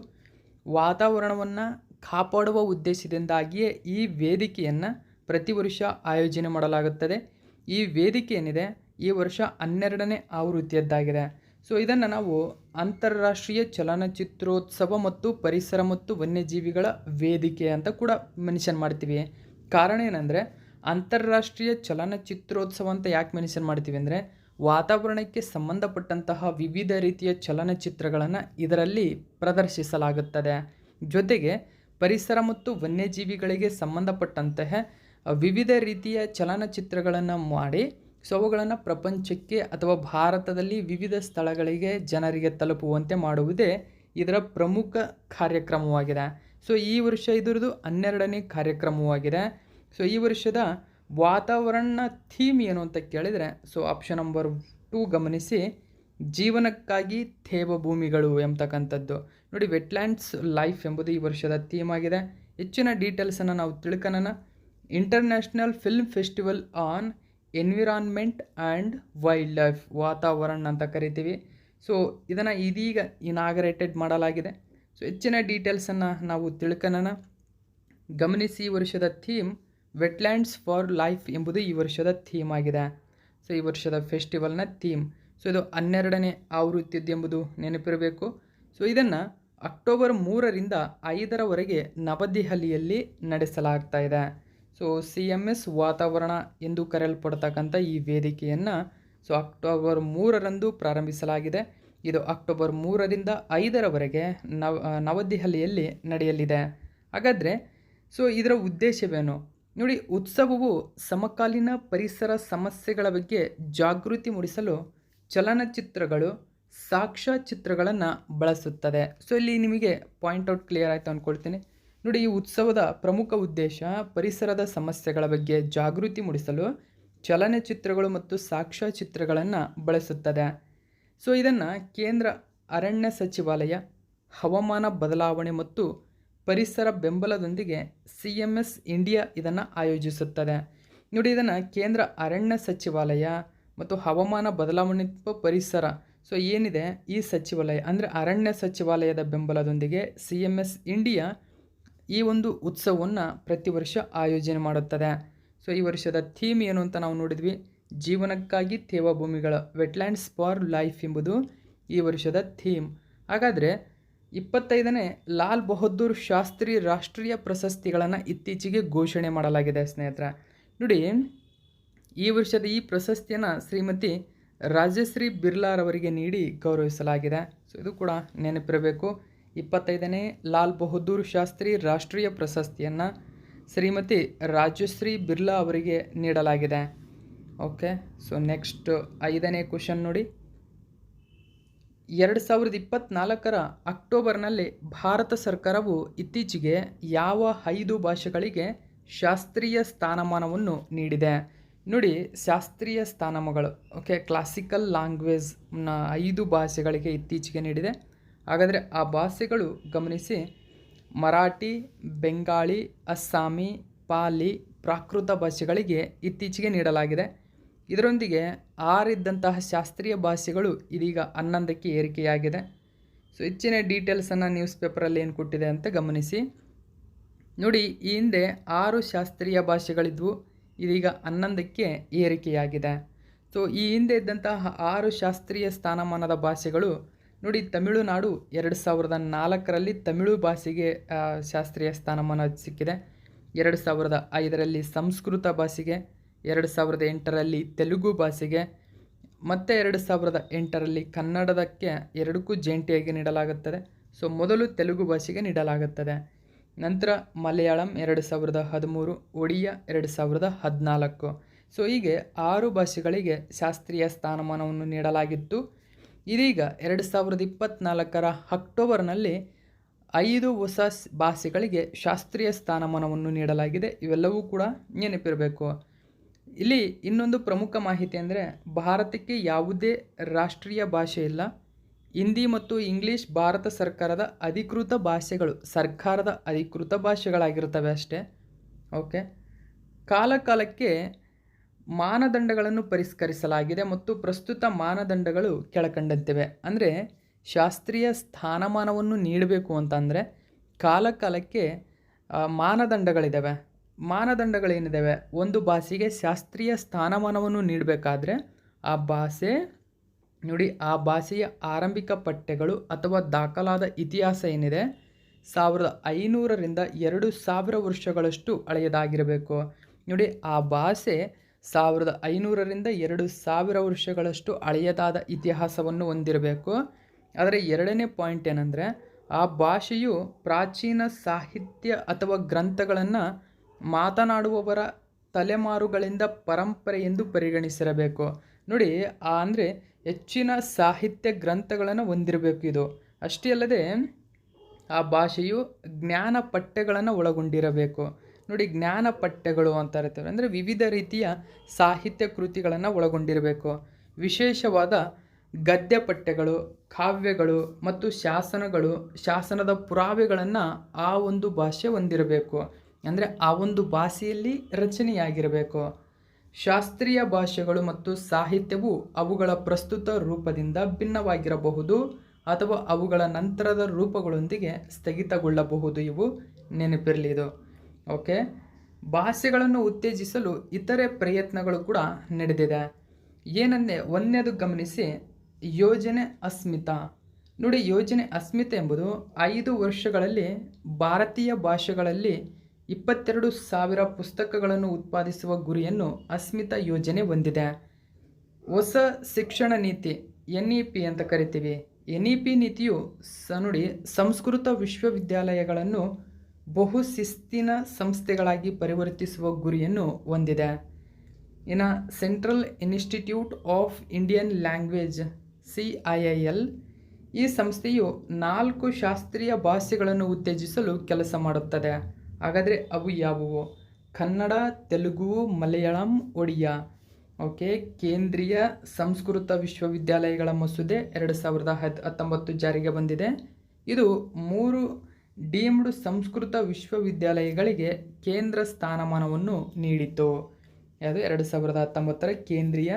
ವಾತಾವರಣವನ್ನು ಕಾಪಾಡುವ ಉದ್ದೇಶದಿಂದಾಗಿಯೇ ಈ ವೇದಿಕೆಯನ್ನು ಪ್ರತಿ ವರ್ಷ ಆಯೋಜನೆ ಮಾಡಲಾಗುತ್ತದೆ. ಈ ವೇದಿಕೆ ಏನಿದೆ ಈ ವರ್ಷ 12ನೇ ಆವೃತ್ತಿಯದ್ದಾಗಿದೆ. ಸೊ ಇದನ್ನು ನಾವು ಅಂತಾರಾಷ್ಟ್ರೀಯ ಚಲನಚಿತ್ರೋತ್ಸವ ಮತ್ತು ಪರಿಸರ ಮತ್ತು ವನ್ಯಜೀವಿಗಳ ವೇದಿಕೆ ಅಂತ ಕೂಡ ಮೆನ್ಷನ್ ಮಾಡ್ತೀವಿ. ಕಾರಣ ಏನಂದರೆ, ಅಂತಾರಾಷ್ಟ್ರೀಯ ಚಲನಚಿತ್ರೋತ್ಸವ ಅಂತ ಯಾಕೆ ಮೆನ್ಷನ್ ಮಾಡ್ತೀವಿ ಅಂದರೆ, ವಾತಾವರಣಕ್ಕೆ ಸಂಬಂಧಪಟ್ಟಂತಹ ವಿವಿಧ ರೀತಿಯ ಚಲನಚಿತ್ರಗಳನ್ನು ಇದರಲ್ಲಿ ಪ್ರದರ್ಶಿಸಲಾಗುತ್ತದೆ. ಜೊತೆಗೆ ಪರಿಸರ ಮತ್ತು ವನ್ಯಜೀವಿಗಳಿಗೆ ಸಂಬಂಧಪಟ್ಟಂತಹ ವಿವಿಧ ರೀತಿಯ ಚಲನಚಿತ್ರಗಳನ್ನು ಮಾಡಿ ಸೊ ಅವುಗಳನ್ನು ಪ್ರಪಂಚಕ್ಕೆ ಅಥವಾ ಭಾರತದಲ್ಲಿ ವಿವಿಧ ಸ್ಥಳಗಳಿಗೆ ಜನರಿಗೆ ತಲುಪುವಂತೆ ಮಾಡುವುದೇ ಇದರ ಪ್ರಮುಖ ಕಾರ್ಯಕ್ರಮವಾಗಿದೆ. ಸೊ ಈ ವರ್ಷ ಇದರದು 12ನೇ ಕಾರ್ಯಕ್ರಮವಾಗಿದೆ. ಸೊ ಈ ವರ್ಷದ ವಾತಾವರಣ ಥೀಮ್ ಏನು ಅಂತ ಕೇಳಿದರೆ, ಸೊ ಆಪ್ಷನ್ ನಂಬರ್ 2 ಗಮನಿಸಿ, ಜೀವನಕ್ಕಾಗಿ ತೇವಭೂಮಿಗಳು ಎಂಬತಕ್ಕಂಥದ್ದು. ನೋಡಿ, ವೆಟ್ಲ್ಯಾಂಡ್ಸ್ ಲೈಫ್ ಎಂಬುದು ಈ ವರ್ಷದ ಥೀಮ್ ಆಗಿದೆ. ಹೆಚ್ಚಿನ ಡೀಟೇಲ್ಸನ್ನು ನಾವು ತಿಳ್ಕೊಳ್ಳೋಣ. International film festival on environment and wild life, ವಾತಾವರಣ ಅಂತ ಕರಿತೀವಿ. ಸೊ ಇದನ್ನು ಇದೀಗ ಇನಾಗರೇಟೆಡ್ ಮಾಡಲಾಗಿದೆ. ಸೊ ಹೆಚ್ಚಿನ ಡೀಟೇಲ್ಸನ್ನು ನಾವು ತಿಳ್ಕೊಳ್ಳೋಣ. ಗಮನಿಸಿ, ಈ ವರ್ಷದ ಥೀಮ್ ವೆಟ್ಲ್ಯಾಂಡ್ಸ್ ಫಾರ್ ಲೈಫ್ ಎಂಬುದು ಈ ವರ್ಷದ ಥೀಮ್ ಆಗಿದೆ. ಸೊ ಈ ವರ್ಷದ ಫೆಸ್ಟಿವಲ್ನ ಥೀಮ್. ಸೊ ಇದು 12ನೇ ಆವೃತ್ತಿದ್ದು ಎಂಬುದು ನೆನಪಿರಬೇಕು. ಸೊ ಇದನ್ನು ಅಕ್ಟೋಬರ್ 3ರಿಂದ 5ರವರೆಗೆ ನವದೆಹಲಿಯಲ್ಲಿ ನಡೆಸಲಾಗ್ತಾ ಇದೆ. ಸೊ CMS ವಾತಾವರಣ ಎಂದು ಕರೆಯಲ್ಪಡ್ತಕ್ಕಂಥ ಈ ವೇದಿಕೆಯನ್ನು ಸೊ ಅಕ್ಟೋಬರ್ 3ರಂದು ಪ್ರಾರಂಭಿಸಲಾಗಿದೆ. ಇದು ಅಕ್ಟೋಬರ್ 3ರಿಂದ 5ರವರೆಗೆ ನವದೆಹಲಿಯಲ್ಲಿ ನಡೆಯಲಿದೆ. ಹಾಗಾದರೆ ಸೊ ಇದರ ಉದ್ದೇಶವೇನು ನೋಡಿ, ಉತ್ಸವವು ಸಮಕಾಲೀನ ಪರಿಸರ ಸಮಸ್ಯೆಗಳ ಬಗ್ಗೆ ಜಾಗೃತಿ ಮೂಡಿಸಲು ಚಲನಚಿತ್ರಗಳು, ಸಾಕ್ಷ್ಯಚಿತ್ರಗಳನ್ನು ಬಳಸುತ್ತದೆ. ಸೊ ಇಲ್ಲಿ ನಿಮಗೆ ಪಾಯಿಂಟ್ ಔಟ್ ಕ್ಲಿಯರ್ ಆಯಿತು ಅಂದ್ಕೊಳ್ತೀನಿ. ನೋಡಿ, ಈ ಉತ್ಸವದ ಪ್ರಮುಖ ಉದ್ದೇಶ ಪರಿಸರದ ಸಮಸ್ಯೆಗಳ ಬಗ್ಗೆ ಜಾಗೃತಿ ಮೂಡಿಸಲು ಚಲನಚಿತ್ರಗಳು ಮತ್ತು ಸಾಕ್ಷ್ಯಚಿತ್ರಗಳನ್ನು ಬಳಸುತ್ತದೆ. ಸೊ ಇದನ್ನು ಕೇಂದ್ರ ಅರಣ್ಯ ಸಚಿವಾಲಯ, ಹವಾಮಾನ ಬದಲಾವಣೆ ಮತ್ತು ಪರಿಸರ ಬೆಂಬಲದೊಂದಿಗೆ CMS ಇಂಡಿಯಾ ಇದನ್ನು ಆಯೋಜಿಸುತ್ತದೆ. ನೋಡಿ, ಇದನ್ನು ಕೇಂದ್ರ ಅರಣ್ಯ ಸಚಿವಾಲಯ ಮತ್ತು ಹವಾಮಾನ ಬದಲಾವಣೆ ಪರಿಸರ ಸೊ ಏನಿದೆ ಈ ಸಚಿವಾಲಯ ಅಂದರೆ ಅರಣ್ಯ ಸಚಿವಾಲಯದ ಬೆಂಬಲದೊಂದಿಗೆ CMS ಇಂಡಿಯಾ ಈ ಒಂದು ಉತ್ಸವವನ್ನು ಪ್ರತಿ ವರ್ಷ ಆಯೋಜನೆ ಮಾಡುತ್ತದೆ. ಸೊ ಈ ವರ್ಷದ ಥೀಮ್ ಏನು ಅಂತ ನಾವು ನೋಡಿದ್ವಿ, ಜೀವನಕ್ಕಾಗಿ ತೇವಭೂಮಿಗಳ ವೆಟ್ಲ್ಯಾಂಡ್ಸ್ ಫಾರ್ ಲೈಫ್ ಎಂಬುದು ಈ ವರ್ಷದ ಥೀಮ್. ಹಾಗಾದರೆ 25ನೇ ಲಾಲ್ ಬಹದ್ದೂರ್ ಶಾಸ್ತ್ರಿ ರಾಷ್ಟ್ರೀಯ ಪ್ರಶಸ್ತಿಗಳನ್ನು ಇತ್ತೀಚೆಗೆ ಘೋಷಣೆ ಮಾಡಲಾಗಿದೆ ಸ್ನೇಹಿತರೆ. ನೋಡಿ, ಈ ವರ್ಷದ ಈ ಪ್ರಶಸ್ತಿಯನ್ನು ಶ್ರೀಮತಿ ರಾಜಶ್ರೀ ಬಿರ್ಲಾರವರಿಗೆ ನೀಡಿ ಗೌರವಿಸಲಾಗಿದೆ. ಸೊ ಇದು ಕೂಡ ನೆನಪಿರಬೇಕು. 25ನೇ ಲಾಲ್ ಬಹದ್ದೂರ್ ಶಾಸ್ತ್ರಿ ರಾಷ್ಟ್ರೀಯ ಪ್ರಶಸ್ತಿಯನ್ನು ಶ್ರೀಮತಿ ರಾಜಶ್ರೀ ಬಿರ್ಲಾ ಅವರಿಗೆ ನೀಡಲಾಗಿದೆ. ಓಕೆ, ಸೊ ನೆಕ್ಸ್ಟ್ 5ನೇ ಕ್ವಶನ್ ನೋಡಿ. 2024ರ ಅಕ್ಟೋಬರ್ನಲ್ಲಿ ಭಾರತ ಸರ್ಕಾರವು ಇತ್ತೀಚೆಗೆ ಯಾವ 5 ಭಾಷೆಗಳಿಗೆ ಶಾಸ್ತ್ರೀಯ ಸ್ಥಾನಮಾನವನ್ನು ನೀಡಿದೆ? ನೋಡಿ, ಶಾಸ್ತ್ರೀಯ ಸ್ಥಾನಮಾನಗಳು ಓಕೆ ಕ್ಲಾಸಿಕಲ್ ಲ್ಯಾಂಗ್ವೇಜ್ನ 5 ಭಾಷೆಗಳಿಗೆ ಇತ್ತೀಚೆಗೆ ನೀಡಿದೆ. ಹಾಗಾದರೆ ಆ ಭಾಷೆಗಳು ಗಮನಿಸಿ, ಮರಾಠಿ, ಬೆಂಗಾಳಿ, ಅಸ್ಸಾಮಿ, ಪಾಲಿ, ಪ್ರಾಕೃತ ಭಾಷೆಗಳಿಗೆ ಇತ್ತೀಚೆಗೆ ನೀಡಲಾಗಿದೆ. ಇದರೊಂದಿಗೆ 6 ಇದ್ದಂತಹ ಶಾಸ್ತ್ರೀಯ ಭಾಷೆಗಳು ಇದೀಗ 11ಕ್ಕೆ ಏರಿಕೆಯಾಗಿದೆ. ಸೊ ಹೆಚ್ಚಿನ ಡೀಟೇಲ್ಸನ್ನು ನ್ಯೂಸ್ ಪೇಪರಲ್ಲಿ ಏನು ಕೊಟ್ಟಿದೆ ಅಂತ ಗಮನಿಸಿ. ನೋಡಿ, ಈ ಹಿಂದೆ 6 ಶಾಸ್ತ್ರೀಯ ಭಾಷೆಗಳಿದ್ವು, ಇದೀಗ 11ಕ್ಕೆ ಏರಿಕೆಯಾಗಿದೆ. ಸೊ ಈ ಹಿಂದೆ ಇದ್ದಂತಹ 6 ಶಾಸ್ತ್ರೀಯ ಸ್ಥಾನಮಾನದ ಭಾಷೆಗಳು ನೋಡಿ, ತಮಿಳುನಾಡು 2004ರಲ್ಲಿ ತಮಿಳು ಭಾಷೆಗೆ ಶಾಸ್ತ್ರೀಯ ಸ್ಥಾನಮಾನ ಸಿಕ್ಕಿದೆ. 2005ರಲ್ಲಿ ಸಂಸ್ಕೃತ ಭಾಷೆಗೆ, 2008ರಲ್ಲಿ ತೆಲುಗು ಭಾಷೆಗೆ ಮತ್ತು 2008ರಲ್ಲಿ ಕನ್ನಡದಕ್ಕೆ ಎರಡಕ್ಕೂ ಜಂಟಿಯಾಗಿ ನೀಡಲಾಗುತ್ತದೆ. ಸೊ ಮೊದಲು ತೆಲುಗು ಭಾಷೆಗೆ ನೀಡಲಾಗುತ್ತದೆ, ನಂತರ ಮಲಯಾಳಂ 2013, ಒಡಿಯಾ 2014. ಸೊ ಹೀಗೆ 6 ಭಾಷೆಗಳಿಗೆ ಶಾಸ್ತ್ರೀಯ ಸ್ಥಾನಮಾನವನ್ನು ನೀಡಲಾಗಿತ್ತು. ಇದೀಗ 2024ರ ಅಕ್ಟೋಬರ್ನಲ್ಲಿ 5 ಹೊಸ ಭಾಷೆಗಳಿಗೆ ಶಾಸ್ತ್ರೀಯ ಸ್ಥಾನಮಾನವನ್ನು ನೀಡಲಾಗಿದೆ. ಇವೆಲ್ಲವೂ ಕೂಡ ನೆನಪಿರಬೇಕು. ಇಲ್ಲಿ ಇನ್ನೊಂದು ಪ್ರಮುಖ ಮಾಹಿತಿ ಅಂದರೆ, ಭಾರತಕ್ಕೆ ಯಾವುದೇ ರಾಷ್ಟ್ರೀಯ ಭಾಷೆ ಇಲ್ಲ. ಹಿಂದಿ ಮತ್ತು ಇಂಗ್ಲೀಷ್ ಭಾರತ ಸರ್ಕಾರದ ಅಧಿಕೃತ ಭಾಷೆಗಳು, ಸರ್ಕಾರದ ಅಧಿಕೃತ ಭಾಷೆಗಳಾಗಿರ್ತವೆ ಅಷ್ಟೇ. ಓಕೆ, ಕಾಲಕಾಲಕ್ಕೆ ಮಾನದಂಡಗಳನ್ನು ಪರಿಷ್ಕರಿಸಲಾಗಿದೆ ಮತ್ತು ಪ್ರಸ್ತುತ ಮಾನದಂಡಗಳು ಕೆಳಕಂಡಂತಿವೆ. ಅಂದರೆ ಶಾಸ್ತ್ರೀಯ ಸ್ಥಾನಮಾನವನ್ನು ನೀಡಬೇಕು ಅಂತಂದರೆ ಕಾಲಕಾಲಕ್ಕೆ ಮಾನದಂಡಗಳಿದ್ದಾವೆ. ಮಾನದಂಡಗಳೇನಿದ್ದಾವೆ, ಒಂದು ಭಾಷೆಗೆ ಶಾಸ್ತ್ರೀಯ ಸ್ಥಾನಮಾನವನ್ನು ನೀಡಬೇಕಾದ್ರೆ ಆ ಭಾಷೆ ನೋಡಿ, ಆ ಭಾಷೆಯ ಆರಂಭಿಕ ಪಠ್ಯಗಳು ಅಥವಾ ದಾಖಲಾದ ಇತಿಹಾಸ ಏನಿದೆ 1500ರಿಂದ 2000 ವರ್ಷಗಳಷ್ಟು ಹಳೆಯದಾಗಿರಬೇಕು. ನೋಡಿ, ಆ ಭಾಷೆ 1500ರಿಂದ 2000 ವರ್ಷಗಳಷ್ಟು ಹಳೆಯದಾದ ಇತಿಹಾಸವನ್ನು ಹೊಂದಿರಬೇಕು. ಆದರೆ 2ನೇ ಪಾಯಿಂಟ್ ಏನಂದರೆ, ಆ ಭಾಷೆಯು ಪ್ರಾಚೀನ ಸಾಹಿತ್ಯ ಅಥವಾ ಗ್ರಂಥಗಳನ್ನು ಮಾತನಾಡುವವರ ತಲೆಮಾರುಗಳಿಂದ ಪರಂಪರೆ ಎಂದು ಪರಿಗಣಿಸಿರಬೇಕು. ನೋಡಿ, ಅಂದರೆ ಹೆಚ್ಚಿನ ಸಾಹಿತ್ಯ ಗ್ರಂಥಗಳನ್ನು ಹೊಂದಿರಬೇಕು. ಇದು ಅಷ್ಟೇ ಅಲ್ಲದೆ ಆ ಭಾಷೆಯು ಜ್ಞಾನ ಪಠ್ಯಗಳನ್ನು ಒಳಗೊಂಡಿರಬೇಕು. ನೋಡಿ, ಜ್ಞಾನ ಪಠ್ಯಗಳು ಅಂತ ಇರ್ತವೆ ಅಂದರೆ ವಿವಿಧ ರೀತಿಯ ಸಾಹಿತ್ಯ ಕೃತಿಗಳನ್ನು ಒಳಗೊಂಡಿರಬೇಕು. ವಿಶೇಷವಾದ ಗದ್ಯ ಪಠ್ಯಗಳು, ಕಾವ್ಯಗಳು ಮತ್ತು ಶಾಸನಗಳು, ಶಾಸನದ ಪುರಾವೆಗಳನ್ನು ಆ ಒಂದು ಭಾಷೆ ಹೊಂದಿರಬೇಕು. ಅಂದರೆ ಆ ಒಂದು ಭಾಷೆಯಲ್ಲಿ ರಚನೆಯಾಗಿರಬೇಕು. ಶಾಸ್ತ್ರೀಯ ಭಾಷೆಗಳು ಮತ್ತು ಸಾಹಿತ್ಯವು ಅವುಗಳ ಪ್ರಸ್ತುತ ರೂಪದಿಂದ ಭಿನ್ನವಾಗಿರಬಹುದು ಅಥವಾ ಅವುಗಳ ನಂತರದ ರೂಪಗಳೊಂದಿಗೆ ಸ್ಥಗಿತಗೊಳ್ಳಬಹುದು. ಇವು ನೆನಪಿರಲಿ ಇದು. ಓಕೆ, ಭಾಷೆಗಳನ್ನು ಉತ್ತೇಜಿಸಲು ಇತರೆ ಪ್ರಯತ್ನಗಳು ಕೂಡ ನಡೆದಿದೆ. ಒಂದನೇದು ಗಮನಿಸಿ, ಯೋಜನೆ ಅಸ್ಮಿತಾ. ನೋಡಿ, ಯೋಜನೆ ಅಸ್ಮಿತಾ ಎಂಬುದು 5 ವರ್ಷಗಳಲ್ಲಿ ಭಾರತೀಯ ಭಾಷೆಗಳಲ್ಲಿ 22,000 ಪುಸ್ತಕಗಳನ್ನು ಉತ್ಪಾದಿಸುವ ಗುರಿಯನ್ನು ಅಸ್ಮಿತಾ ಯೋಜನೆ ಹೊಂದಿದೆ. ಹೊಸ ಶಿಕ್ಷಣ ನೀತಿ NEP ಅಂತ ಕರಿತೀವಿ. NEP ನೀತಿಯು ನೋಡಿ ಸಂಸ್ಕೃತ ವಿಶ್ವವಿದ್ಯಾಲಯಗಳನ್ನು ಬಹುಶಿಸ್ತಿನ ಸಂಸ್ಥೆಗಳಾಗಿ ಪರಿವರ್ತಿಸುವ ಗುರಿಯನ್ನು ಹೊಂದಿದೆ. ಇನ್ನು central institute of Indian language CIIL ಈ ಸಂಸ್ಥೆಯು 4 ಶಾಸ್ತ್ರೀಯ ಭಾಷೆಗಳನ್ನು ಉತ್ತೇಜಿಸಲು ಕೆಲಸ ಮಾಡುತ್ತದೆ. ಹಾಗಾದರೆ ಅವು ಯಾವುವು? ಕನ್ನಡ, ತೆಲುಗು, ಮಲಯಾಳಂ, ಒಡಿಯಾ. ಓಕೆ, ಕೇಂದ್ರೀಯ ಸಂಸ್ಕೃತ ವಿಶ್ವವಿದ್ಯಾಲಯಗಳ ಮಸೂದೆ 2019 ಜಾರಿಗೆ ಬಂದಿದೆ. ಇದು 3 ಡೀಮ್ಡ್ ಸಂಸ್ಕೃತ ವಿಶ್ವವಿದ್ಯಾಲಯಗಳಿಗೆ ಕೇಂದ್ರ ಸ್ಥಾನಮಾನವನ್ನು ನೀಡಿತು. ಅದು 2019ರ ಕೇಂದ್ರೀಯ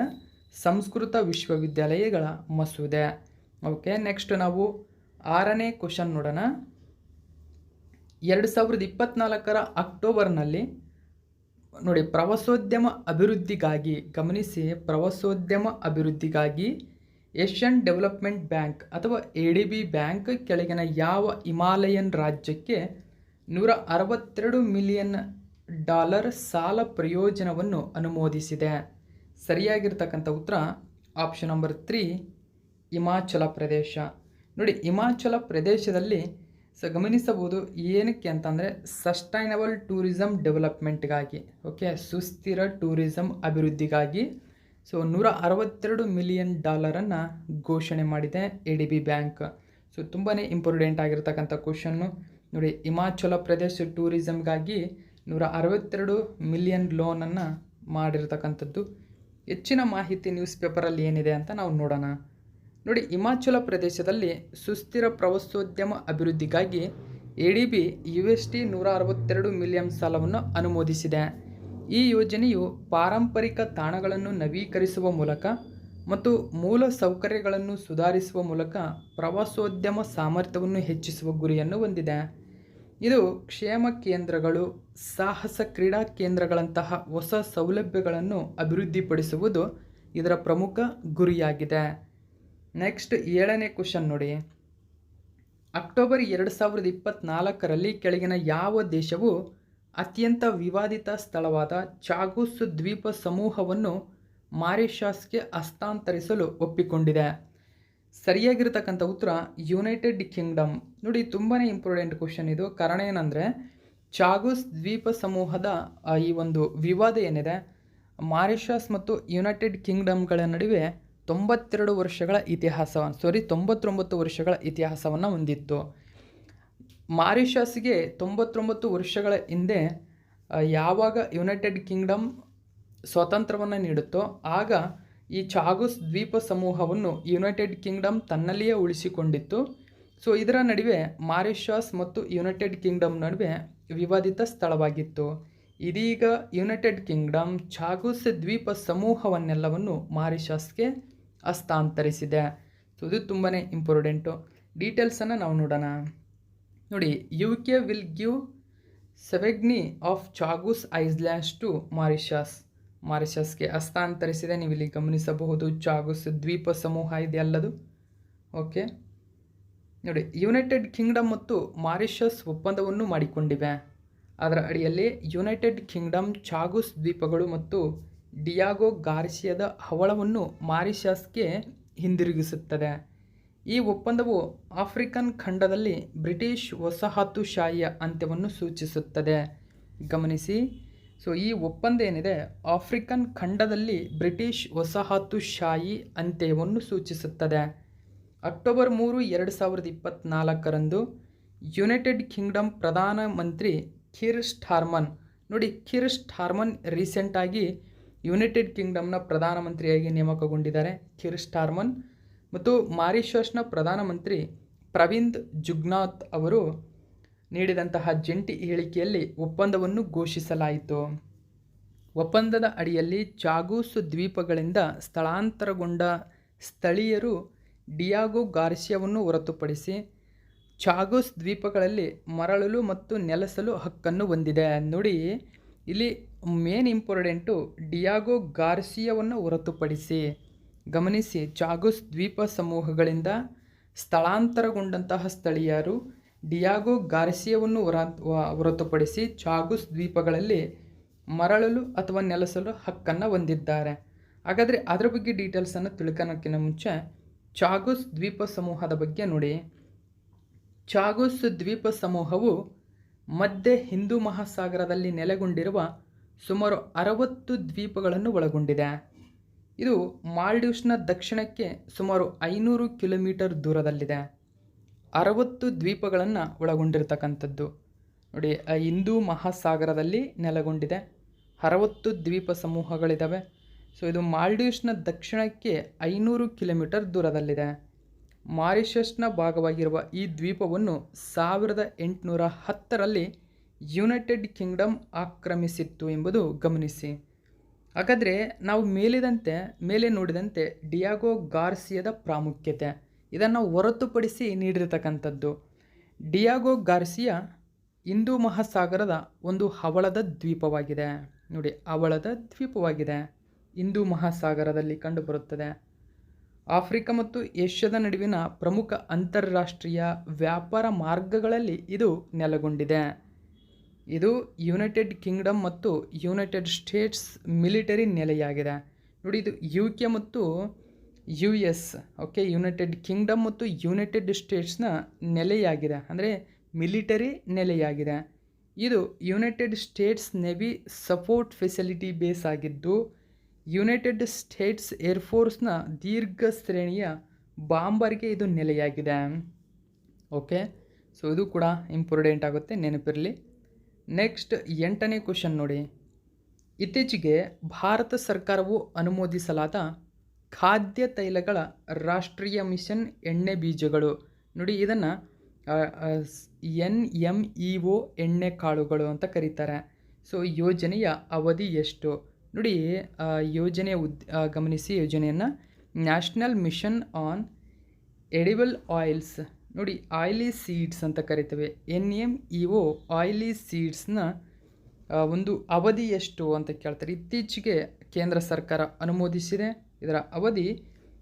ಸಂಸ್ಕೃತ ವಿಶ್ವವಿದ್ಯಾಲಯಗಳ ಮಸೂದೆ. ಓಕೆ, ನೆಕ್ಸ್ಟ್ ನಾವು 6ನೇ ಕ್ವಶನ್ ನೋಡೋಣ. 2024ರ ಅಕ್ಟೋಬರ್ನಲ್ಲಿ ನೋಡಿ ಪ್ರವಾಸೋದ್ಯಮ ಅಭಿವೃದ್ಧಿಗಾಗಿ ಗಮನಿಸಿ, ಪ್ರವಾಸೋದ್ಯಮ ಅಭಿವೃದ್ಧಿಗಾಗಿ ಏಷ್ಯನ್ ಡೆವಲಪ್ಮೆಂಟ್ ಬ್ಯಾಂಕ್ ಅಥವಾ ADB ಬ್ಯಾಂಕ್ ಕೆಳಗಿನ ಯಾವ ಹಿಮಾಲಯನ್ ರಾಜ್ಯಕ್ಕೆ $162 ಮಿಲಿಯನ್ ಸಾಲ ಪ್ರಯೋಜನವನ್ನು ಅನುಮೋದಿಸಿದೆ? ಸರಿಯಾಗಿರ್ತಕ್ಕಂಥ ಉತ್ತರ ಆಪ್ಷನ್ ನಂಬರ್ 3 ಹಿಮಾಚಲ ಪ್ರದೇಶ. ನೋಡಿ ಹಿಮಾಚಲ ಪ್ರದೇಶದಲ್ಲಿ ಗಮನಿಸಬಹುದು ಏನಕ್ಕೆ ಅಂತಂದರೆ ಸಸ್ಟೈನಬಲ್ ಟೂರಿಸಮ್ ಡೆವಲಪ್ಮೆಂಟ್ಗಾಗಿ. ಓಕೆ, ಸುಸ್ಥಿರ ಟೂರಿಸಂ ಅಭಿವೃದ್ಧಿಗಾಗಿ $162 ಮಿಲಿಯನ್ ಘೋಷಣೆ ಮಾಡಿದೆ ADB ಬ್ಯಾಂಕ್. ತುಂಬಾ ಇಂಪಾರ್ಟೆಂಟ್ ಆಗಿರ್ತಕ್ಕಂಥ ಕ್ವಶನ್ನು. ನೋಡಿ ಹಿಮಾಚಲ ಪ್ರದೇಶ ಟೂರಿಸಮ್ಗಾಗಿ 162 ಮಿಲಿಯನ್ ಲೋನನ್ನು ಮಾಡಿರ್ತಕ್ಕಂಥದ್ದು. ಹೆಚ್ಚಿನ ಮಾಹಿತಿ ನ್ಯೂಸ್ ಪೇಪರಲ್ಲಿ ಏನಿದೆ ಅಂತ ನಾವು ನೋಡೋಣ. ನೋಡಿ ಹಿಮಾಚಲ ಪ್ರದೇಶದಲ್ಲಿ ಸುಸ್ಥಿರ ಪ್ರವಾಸೋದ್ಯಮ ಅಭಿವೃದ್ಧಿಗಾಗಿ ADB $162 ಮಿಲಿಯನ್ ಸಾಲವನ್ನು ಅನುಮೋದಿಸಿದೆ. ಈ ಯೋಜನೆಯು ಪಾರಂಪರಿಕ ತಾಣಗಳನ್ನು ನವೀಕರಿಸುವ ಮೂಲಕ ಮತ್ತು ಮೂಲ ಸೌಕರ್ಯಗಳನ್ನು ಸುಧಾರಿಸುವ ಮೂಲಕ ಪ್ರವಾಸೋದ್ಯಮ ಸಾಮರ್ಥ್ಯವನ್ನು ಹೆಚ್ಚಿಸುವ ಗುರಿಯನ್ನು ಹೊಂದಿದೆ. ಇದು ಕ್ಷೇಮ ಕೇಂದ್ರಗಳು, ಸಾಹಸ ಕ್ರೀಡಾ ಕೇಂದ್ರಗಳಂತಹ ಹೊಸ ಸೌಲಭ್ಯಗಳನ್ನು ಅಭಿವೃದ್ಧಿಪಡಿಸುವುದು ಇದರ ಪ್ರಮುಖ ಗುರಿಯಾಗಿದೆ. ನೆಕ್ಸ್ಟ್ 7ನೇ ಕ್ವಶನ್ ನೋಡಿ. ಅಕ್ಟೋಬರ್ 2024ರಲ್ಲಿ ಕೆಳಗಿನ ಯಾವ ದೇಶವು ಅತ್ಯಂತ ವಿವಾದಿತ ಸ್ಥಳವಾದ ಚಾಗುಸ್ ದ್ವೀಪ ಸಮೂಹವನ್ನು ಮಾರಿಷಸ್ಗೆ ಹಸ್ತಾಂತರಿಸಲು ಒಪ್ಪಿಕೊಂಡಿದೆ? ಸರಿಯಾಗಿರ್ತಕ್ಕಂಥ ಉತ್ತರ ಯುನೈಟೆಡ್ ಕಿಂಗ್ಡಮ್. ನೋಡಿ ತುಂಬಾ ಇಂಪಾರ್ಟೆಂಟ್ ಕ್ವಶನ್ ಇದು. ಕಾರಣ ಏನಂದರೆ ಚಾಗುಸ್ ದ್ವೀಪ ಸಮೂಹದ ಈ ಒಂದು ವಿವಾದ ಏನಿದೆ ಮಾರಿಷಸ್ ಮತ್ತು ಯುನೈಟೆಡ್ ಕಿಂಗ್ಡಮ್ಗಳ ನಡುವೆ 99 ವರ್ಷಗಳ ಇತಿಹಾಸವನ್ನು ಹೊಂದಿತ್ತು. ಮಾರಿಷಸ್ಗೆ 99 ವರ್ಷಗಳ ಹಿಂದೆ ಯಾವಾಗ ಯುನೈಟೆಡ್ ಕಿಂಗ್ಡಮ್ ಸ್ವಾತಂತ್ರ್ಯವನ್ನು ನೀಡುತ್ತೋ ಆಗ ಈ ಚಾಗುಸ್ ದ್ವೀಪ ಸಮೂಹವನ್ನು ಯುನೈಟೆಡ್ ಕಿಂಗ್ಡಮ್ ತನ್ನಲ್ಲಿಯೇ ಉಳಿಸಿಕೊಂಡಿತ್ತು. ಇದರ ನಡುವೆ ಮಾರಿಷಸ್ ಮತ್ತು ಯುನೈಟೆಡ್ ಕಿಂಗ್ಡಮ್ ನಡುವೆ ವಿವಾದಿತ ಸ್ಥಳವಾಗಿತ್ತು. ಇದೀಗ ಯುನೈಟೆಡ್ ಕಿಂಗ್ಡಮ್ ಚಾಗುಸ್ ದ್ವೀಪ ಸಮೂಹವನ್ನೆಲ್ಲವನ್ನು ಮಾರಿಷಸ್ಗೆ ಹಸ್ತಾಂತರಿಸಿದೆ. ಇದು ತುಂಬಾ ಇಂಪಾರ್ಟೆಂಟು. ಡೀಟೇಲ್ಸನ್ನು ನಾವು ನೋಡೋಣ. ನೋಡಿ UK will give sovereignty of Chagos islands to ಮಾರಿಷಸ್ಗೆ ಹಸ್ತಾಂತರಿಸಿದೆ. ನೀವು ಇಲ್ಲಿ ಗಮನಿಸಬಹುದು ಚಾಗುಸ್ ದ್ವೀಪ ಸಮೂಹ ಇದೆಯಲ್ಲದು. ಓಕೆ, ನೋಡಿ ಯುನೈಟೆಡ್ ಕಿಂಗ್ಡಮ್ ಮತ್ತು ಮಾರಿಷಸ್ ಒಪ್ಪಂದವನ್ನು ಮಾಡಿಕೊಂಡಿವೆ. ಅದರ ಅಡಿಯಲ್ಲಿ ಯುನೈಟೆಡ್ ಕಿಂಗ್ಡಮ್ ಚಾಗುಸ್ ದ್ವೀಪಗಳು ಮತ್ತು ಡಿಯಾಗೋ ಗಾರ್ಸಿಯಾದ ಹವಳವನ್ನು ಮಾರಿಷಸ್ಗೆ ಹಿಂದಿರುಗಿಸುತ್ತದೆ. ಈ ಒಪ್ಪಂದವು ಆಫ್ರಿಕನ್ ಖಂಡದಲ್ಲಿ ಬ್ರಿಟಿಷ್ ವಸಾಹತುಶಾಹಿಯ ಅಂತ್ಯವನ್ನು ಸೂಚಿಸುತ್ತದೆ. ಗಮನಿಸಿ, ಈ ಒಪ್ಪಂದ ಏನಿದೆ ಆಫ್ರಿಕನ್ ಖಂಡದಲ್ಲಿ ಬ್ರಿಟಿಷ್ ವಸಾಹತುಶಾಹಿ ಅಂತ್ಯವನ್ನು ಸೂಚಿಸುತ್ತದೆ. ಅಕ್ಟೋಬರ್ 3, 2024ರಂದು ಯುನೈಟೆಡ್ ಕಿಂಗ್ಡಮ್ ಪ್ರಧಾನಮಂತ್ರಿ ಕೀರ್ ಸ್ಟಾರ್ಮರ್ ನೋಡಿ ಕೀರ್ ಸ್ಟಾರ್ಮರ್ ರೀಸೆಂಟಾಗಿ ಯುನೈಟೆಡ್ ಕಿಂಗ್ಡಮ್ನ ಪ್ರಧಾನಮಂತ್ರಿಯಾಗಿ ನೇಮಕಗೊಂಡಿದ್ದಾರೆ ಕೀರ್ ಸ್ಟಾರ್ಮರ್. ಮತ್ತು ಮಾರಿಷಸ್ನ ಪ್ರಧಾನಮಂತ್ರಿ ಪ್ರವಿಂದ್ ಜುಗ್ನಾಥ್ ಅವರು ನೀಡಿದಂತಹ ಜಂಟಿ ಹೇಳಿಕೆಯಲ್ಲಿ ಒಪ್ಪಂದವನ್ನು ಘೋಷಿಸಲಾಯಿತು. ಒಪ್ಪಂದದ ಅಡಿಯಲ್ಲಿ ಚಾಗುಸ್ ದ್ವೀಪಗಳಿಂದ ಸ್ಥಳಾಂತರಗೊಂಡ ಸ್ಥಳೀಯರು ಡಿಯಾಗೋ ಗಾರ್ಸಿಯಾವನ್ನು ಹೊರತುಪಡಿಸಿ ಚಾಗುಸ್ ದ್ವೀಪಗಳಲ್ಲಿ ಮರಳಲು ಮತ್ತು ನೆಲೆಸಲು ಹಕ್ಕನ್ನು ಹೊಂದಿದೆ. ನೋಡಿ ಇಲ್ಲಿ ಮೇನ್ ಇಂಪಾರ್ಟೆಂಟು ಡಿಯಾಗೋ ಗಾರ್ಸಿಯಾವನ್ನು ಹೊರತುಪಡಿಸಿ. ಗಮನಿಸಿ, ಚಾಗುಸ್ ದ್ವೀಪ ಸಮೂಹಗಳಿಂದ ಸ್ಥಳಾಂತರಗೊಂಡಂತಹ ಸ್ಥಳೀಯರು ಡಿಯಾಗೋ ಗಾರ್ಸಿಯಾವನ್ನು ಹೊರತುಪಡಿಸಿ ಚಾಗುಸ್ ದ್ವೀಪಗಳಲ್ಲಿ ಮರಳಲು ಅಥವಾ ನೆಲೆಸಲು ಹಕ್ಕನ್ನು ಹೊಂದಿದ್ದಾರೆ. ಹಾಗಾದರೆ ಅದರ ಬಗ್ಗೆ ಡೀಟೇಲ್ಸನ್ನು ತಿಳ್ಕೊಳ್ಳೋಕ್ಕಿಂತ ಮುಂಚೆ ಚಾಗುಸ್ ದ್ವೀಪ ಸಮೂಹದ ಬಗ್ಗೆ ನೋಡಿ. ಚಾಗುಸ್ ದ್ವೀಪ ಸಮೂಹವು ಮಧ್ಯ ಹಿಂದೂ ಮಹಾಸಾಗರದಲ್ಲಿ ನೆಲೆಗೊಂಡಿರುವ ಸುಮಾರು 60 ದ್ವೀಪಗಳನ್ನು ಒಳಗೊಂಡಿದೆ. ಇದು ಮಾಲ್ಡೀವ್ಸ್ನ ದಕ್ಷಿಣಕ್ಕೆ ಸುಮಾರು 500 ಕಿಲೋಮೀಟರ್ ದೂರದಲ್ಲಿದೆ. 60 ದ್ವೀಪಗಳನ್ನು ಒಳಗೊಂಡಿರ್ತಕ್ಕಂಥದ್ದು ನೋಡಿ. ಹಿಂದೂ ಮಹಾಸಾಗರದಲ್ಲಿ ನೆಲೆಗೊಂಡಿದೆ, 60 ದ್ವೀಪ ಸಮೂಹಗಳಿದ್ದಾವೆ. ಸೊ ಇದು ಮಾಲ್ಡೀವ್ಸ್ನ ದಕ್ಷಿಣಕ್ಕೆ 500 ಕಿಲೋಮೀಟರ್ ದೂರದಲ್ಲಿದೆ. ಮಾರಿಷಸ್ನ ಭಾಗವಾಗಿರುವ ಈ ದ್ವೀಪವನ್ನು 1810ರಲ್ಲಿ ಯುನೈಟೆಡ್ ಕಿಂಗ್ಡಮ್ ಆಕ್ರಮಿಸಿತ್ತು ಎಂಬುದು ಗಮನಿಸಿ. ಹಾಗಾದರೆ ನಾವು ಮೇಲೆ ನೋಡಿದಂತೆ ಡಿಯಾಗೋ ಗಾರ್ಸಿಯಾದ ಪ್ರಾಮುಖ್ಯತೆ ಇದನ್ನು ಹೊರತುಪಡಿಸಿ ನೀಡಿರತಕ್ಕಂಥದ್ದು. ಡಿಯಾಗೋ ಗಾರ್ಸಿಯಾ ಹಿಂದೂ ಮಹಾಸಾಗರದ ಒಂದು ಹವಳದ ದ್ವೀಪವಾಗಿದೆ ನೋಡಿ. ಹವಳದ ದ್ವೀಪವಾಗಿದೆ, ಹಿಂದೂ ಮಹಾಸಾಗರದಲ್ಲಿ ಕಂಡುಬರುತ್ತದೆ. ಆಫ್ರಿಕಾ ಮತ್ತು ಏಷ್ಯಾದ ನಡುವಿನ ಪ್ರಮುಖ ಅಂತಾರಾಷ್ಟ್ರೀಯ ವ್ಯಾಪಾರ ಮಾರ್ಗಗಳಲ್ಲಿ ಇದು ನೆಲೆಗೊಂಡಿದೆ. ಇದು ಯುನೈಟೆಡ್ ಕಿಂಗ್ಡಮ್ ಮತ್ತು ಯುನೈಟೆಡ್ ಸ್ಟೇಟ್ಸ್ ಮಿಲಿಟರಿ ನೆಲೆಯಾಗಿದೆ ನೋಡಿ. ಇದು UK ಮತ್ತು US ಓಕೆ, ಯುನೈಟೆಡ್ ಕಿಂಗ್ಡಮ್ ಮತ್ತು ಯುನೈಟೆಡ್ ಸ್ಟೇಟ್ಸ್ನ ನೆಲೆಯಾಗಿದೆ, ಅಂದರೆ ಮಿಲಿಟರಿ ನೆಲೆಯಾಗಿದೆ. ಇದು United States navy support facility base ಆಗಿದ್ದು ಯುನೈಟೆಡ್ ಸ್ಟೇಟ್ಸ್ ಏರ್ಫೋರ್ಸ್ನ ದೀರ್ಘ ಶ್ರೇಣಿಯ ಬಾಂಬರ್ಗೆ ಇದು ನೆಲೆಯಾಗಿದೆ. ಓಕೆ, ಸೊ ಇದು ಕೂಡ ಇಂಪಾರ್ಟೆಂಟ್ ಆಗುತ್ತೆ, ನೆನಪಿರಲಿ. ನೆಕ್ಸ್ಟ್ 8ನೇ ಕ್ವಶನ್ ನೋಡಿ. ಇತ್ತೀಚೆಗೆ ಭಾರತ ಸರ್ಕಾರವು ಅನುಮೋದಿಸಲಾದ ಖಾದ್ಯ ತೈಲಗಳ ರಾಷ್ಟ್ರೀಯ ಮಿಷನ್ ಎಣ್ಣೆ ಬೀಜಗಳು ನೋಡಿ. ಇದನ್ನು NMEO ಎಣ್ಣೆ ಕಾಳುಗಳು ಅಂತ ಕರೀತಾರೆ. ಸೊ ಯೋಜನೆಯ ಅವಧಿ ಎಷ್ಟು ನೋಡಿ. ಯೋಜನೆಯ ಗಮನಿಸಿ. ಯೋಜನೆಯನ್ನು national mission on edible oils ನೋಡಿ, ಆಯಿಲಿ ಸೀಡ್ಸ್ ಅಂತ ಕರಿತೇವೆ. NMEO ಆಯಿಲಿ ಸೀಡ್ಸ್ನ ಒಂದು ಅವಧಿ ಎಷ್ಟು ಅಂತ ಕೇಳ್ತಾರೆ. ಇತ್ತೀಚೆಗೆ ಕೇಂದ್ರ ಸರ್ಕಾರ ಅನುಮೋದಿಸಿದೆ. ಇದರ ಅವಧಿ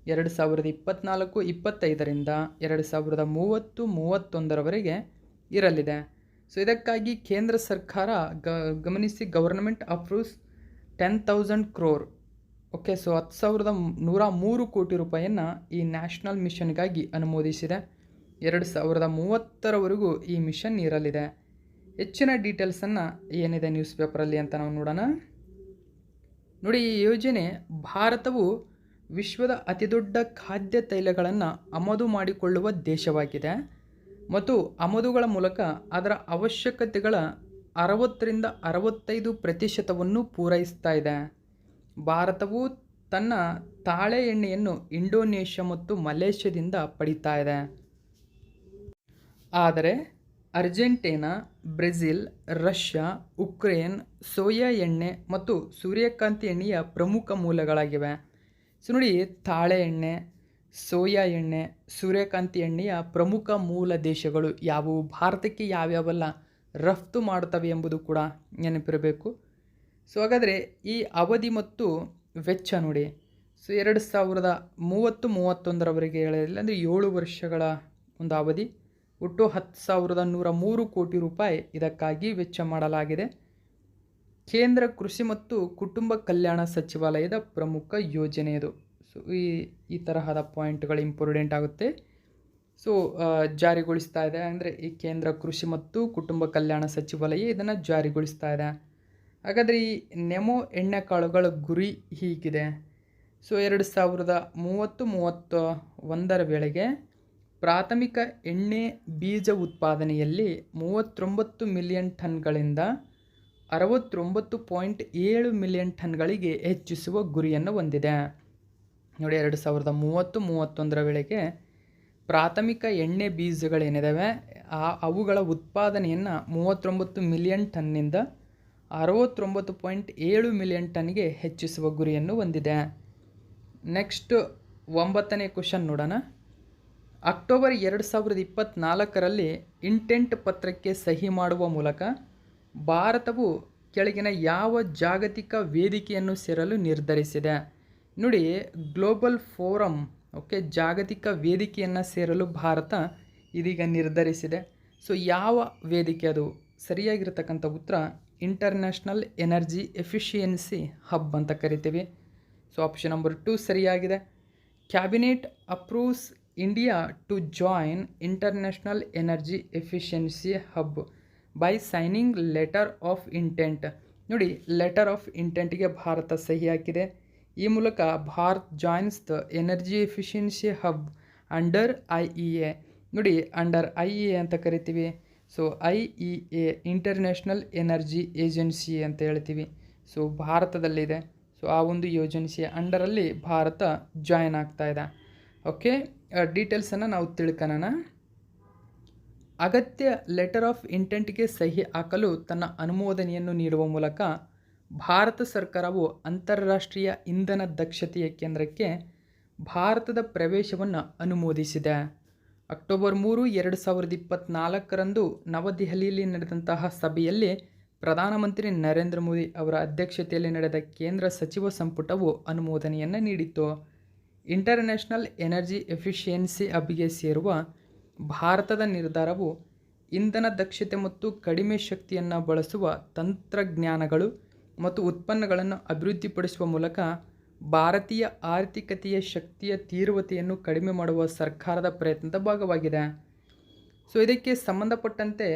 2024-25ರಿಂದ 2030-31ರವರೆಗೆ ಇರಲಿದೆ. ಸೊ ಇದಕ್ಕಾಗಿ ಕೇಂದ್ರ ಸರ್ಕಾರ ಗಮನಿಸಿ, government approves 10,000 crore okay. So 10,103 ಕೋಟಿ ರೂಪಾಯಿಯನ್ನು ಈ ನ್ಯಾಷನಲ್ ಮಿಷನ್ಗಾಗಿ ಅನುಮೋದಿಸಿದೆ. 2030ರವರೆಗೂ ಈ ಮಿಷನ್ ಇರಲಿದೆ. ಹೆಚ್ಚಿನ ಡೀಟೇಲ್ಸನ್ನು ಏನಿದೆ ನ್ಯೂಸ್ ಪೇಪರಲ್ಲಿ ಅಂತ ನಾವು ನೋಡೋಣ ನೋಡಿ. ಈ ಯೋಜನೆ ಭಾರತವು ವಿಶ್ವದ ಅತಿದೊಡ್ಡ ಖಾದ್ಯ ತೈಲಗಳನ್ನು ಆಮದು ಮಾಡಿಕೊಳ್ಳುವ ದೇಶವಾಗಿದೆ ಮತ್ತು ಆಮದುಗಳ ಮೂಲಕ ಅದರ ಅವಶ್ಯಕತೆಗಳ 60-65% ಪೂರೈಸ್ತಾ ಇದೆ. ಭಾರತವು ತನ್ನ ತಾಳೆ ಎಣ್ಣೆಯನ್ನು ಇಂಡೋನೇಷ್ಯಾ ಮತ್ತು ಮಲೇಷ್ಯಾದಿಂದ ಪಡಿತಾ ಇದೆ. ಆದರೆ Argentina, Brazil, Russia, Ukraine soya ಎಣ್ಣೆ ಮತ್ತು ಸೂರ್ಯಕಾಂತಿ ಎಣ್ಣೆಯ ಪ್ರಮುಖ ಮೂಲಗಳಾಗಿವೆ. ಸೊ ನೋಡಿ, ತಾಳೆ ಎಣ್ಣೆ, ಸೋಯಾ ಎಣ್ಣೆ, ಸೂರ್ಯಕಾಂತಿ ಎಣ್ಣೆಯ ಪ್ರಮುಖ ಮೂಲ ದೇಶಗಳು ಯಾವುವು, ಭಾರತಕ್ಕೆ ಯಾವ್ಯಾವೆಲ್ಲ ರಫ್ತು ಮಾಡ್ತವೆ ಎಂಬುದು ಕೂಡ ನೆನಪಿರಬೇಕು. ಸೊ ಹಾಗಾದರೆ ಈ ಅವಧಿ ಮತ್ತು ವೆಚ್ಚ ನೋಡಿ. ಸೊ 2030-31ರವರೆಗೆ ಹೇಳಿಲ್ಲ, ಅಂದರೆ 7 ವರ್ಷಗಳ ಒಂದು ಅವಧಿ. ಒಟ್ಟು 10,103 ಕೋಟಿ ರೂಪಾಯಿ ಇದಕ್ಕಾಗಿ ವೆಚ್ಚ ಮಾಡಲಾಗಿದೆ. ಕೇಂದ್ರ ಕೃಷಿ ಮತ್ತು ಕುಟುಂಬ ಕಲ್ಯಾಣ ಸಚಿವಾಲಯದ ಪ್ರಮುಖ ಯೋಜನೆ ಇದು. ಸೊ ಈ ತರಹದ ಪಾಯಿಂಟ್ಗಳು ಇಂಪಾರ್ಟೆಂಟ್ ಆಗುತ್ತೆ. ಸೊ ಜಾರಿಗೊಳಿಸ್ತಾ ಇದೆ, ಅಂದರೆ ಈ ಕೇಂದ್ರ ಕೃಷಿ ಮತ್ತು ಕುಟುಂಬ ಕಲ್ಯಾಣ ಸಚಿವಾಲಯ ಇದನ್ನು ಜಾರಿಗೊಳಿಸ್ತಾ ಇದೆ. ಹಾಗಾದರೆ ಈ ನೆಮೋ ಎಣ್ಣೆಕಾಳುಗಳ ಗುರಿ ಹೀಗಿದೆ. ಸೊ 2030-31ರ ವೇಳೆಗೆ ಪ್ರಾಥಮಿಕ ಎಣ್ಣೆ ಬೀಜ ಉತ್ಪಾದನೆಯಲ್ಲಿ 39 ಮಿಲಿಯನ್ ಟನ್ಗಳಿಂದ 69.7 ಮಿಲಿಯನ್ ಟನ್ಗಳಿಗೆ ಹೆಚ್ಚಿಸುವ ಗುರಿಯನ್ನು ಹೊಂದಿದೆ ನೋಡಿ. 2030-31ರ ವೇಳೆಗೆ ಪ್ರಾಥಮಿಕ ಎಣ್ಣೆ ಬೀಜಗಳೇನಿದ್ದಾವೆ ಅವುಗಳ ಉತ್ಪಾದನೆಯನ್ನು 39 ಮಿಲಿಯನ್ ಟನ್ನಿಂದ 69.7 ಮಿಲಿಯನ್ ಟನ್ಗೆ ಹೆಚ್ಚಿಸುವ ಗುರಿಯನ್ನು ಹೊಂದಿದೆ. ನೆಕ್ಸ್ಟ್ 9ನೇ ಕ್ವಶನ್ ನೋಡೋಣ. ಅಕ್ಟೋಬರ್ 2024ರಲ್ಲಿ ಇಂಟೆಂಟ್ ಪತ್ರಕ್ಕೆ ಸಹಿ ಮಾಡುವ ಮೂಲಕ ಭಾರತವು ಕೆಳಗಿನ ಯಾವ ಜಾಗತಿಕ ವೇದಿಕೆಯನ್ನು ಸೇರಲು ನಿರ್ಧರಿಸಿದೆ ನೋಡಿ. ಗ್ಲೋಬಲ್ ಫೋರಮ್ ಓಕೆ, ಜಾಗತಿಕ ವೇದಿಕೆಯನ್ನು ಸೇರಲು ಭಾರತ ಇದೀಗ ನಿರ್ಧರಿಸಿದೆ. ಸೊ ಯಾವ ವೇದಿಕೆ ಅದು? ಸರಿಯಾಗಿರ್ತಕ್ಕಂಥ ಉತ್ತರ ಇಂಟರ್ನ್ಯಾಷನಲ್ ಎನರ್ಜಿ ಎಫಿಷಿಯನ್ಸಿ ಹಬ್ ಅಂತ ಕರಿತೀವಿ. ಸೊ ಆಪ್ಷನ್ ನಂಬರ್ 2 ಸರಿಯಾಗಿದೆ. Cabinet approves India to join international energy efficiency hub by signing letter of intent. ನೋಡಿ, ಲೆಟರ್ ಆಫ್ ಇಂಟೆಂಟ್ಗೆ ಭಾರತ ಸಹಿ ಹಾಕಿದೆ. ಈ ಮೂಲಕ Bharat joins the energy efficiency hub under IEA. ನೋಡಿ, ಅಂಡರ್ IEA ಅಂತ ಕರಿತೀವಿ. So IEA international energy agency ಅಂತ ಹೇಳ್ತೀವಿ. ಸೊ ಭಾರತದಲ್ಲಿದೆ. ಸೊ ಆ ಒಂದು ಯೋಜನೆಯ ಅಂಡರಲ್ಲಿ ಭಾರತ ಜಾಯಿನ್ ಆಗ್ತಾ ಇದೆ. ಓಕೆ, ಡೀಟೇಲ್ಸನ್ನು ನಾವು ತಿಳ್ಕೊಳ್ಳೋಣ. ಅಗತ್ಯ ಲೆಟರ್ ಆಫ್ ಇಂಟೆಂಟ್ಗೆ ಸಹಿ ಹಾಕಲು ತನ್ನ ಅನುಮೋದನೆಯನ್ನು ನೀಡುವ ಮೂಲಕ ಭಾರತ ಸರ್ಕಾರವು ಅಂತಾರಾಷ್ಟ್ರೀಯ ಇಂಧನ ದಕ್ಷತೆಯ ಕೇಂದ್ರಕ್ಕೆ ಭಾರತದ ಪ್ರವೇಶವನ್ನು ಅನುಮೋದಿಸಿದೆ. ಅಕ್ಟೋಬರ್ 3, 2024ರಂದು ನವದೆಹಲಿಯಲ್ಲಿ ನಡೆದಂತಹ ಸಭೆಯಲ್ಲಿ ಪ್ರಧಾನಮಂತ್ರಿ ನರೇಂದ್ರ ಮೋದಿ ಅವರ ಅಧ್ಯಕ್ಷತೆಯಲ್ಲಿ ನಡೆದ ಕೇಂದ್ರ ಸಚಿವ ಸಂಪುಟವು ಅನುಮೋದನೆಯನ್ನು ನೀಡಿತು. ಇಂಟರ್ನ್ಯಾಷನಲ್ ಎನರ್ಜಿ ಎಫಿಷಿಯನ್ಸಿ ಹಬ್ಗೆ ಸೇರುವ ಭಾರತದ ನಿರ್ಧಾರವು ಇಂಧನ ದಕ್ಷತೆ ಮತ್ತು ಕಡಿಮೆ ಶಕ್ತಿಯನ್ನು ಬಳಸುವ ತಂತ್ರಜ್ಞಾನಗಳು ಮತ್ತು ಉತ್ಪನ್ನಗಳನ್ನು ಅಭಿವೃದ್ಧಿಪಡಿಸುವ ಮೂಲಕ ಭಾರತೀಯ ಆರ್ಥಿಕತೆಯ ಶಕ್ತಿಯ ತೀವ್ರತೆಯನ್ನು ಕಡಿಮೆ ಮಾಡುವ ಸರ್ಕಾರದ ಪ್ರಯತ್ನದ ಭಾಗವಾಗಿದೆ. ಸೊ ಇದಕ್ಕೆ ಸಂಬಂಧಪಟ್ಟಂತೆ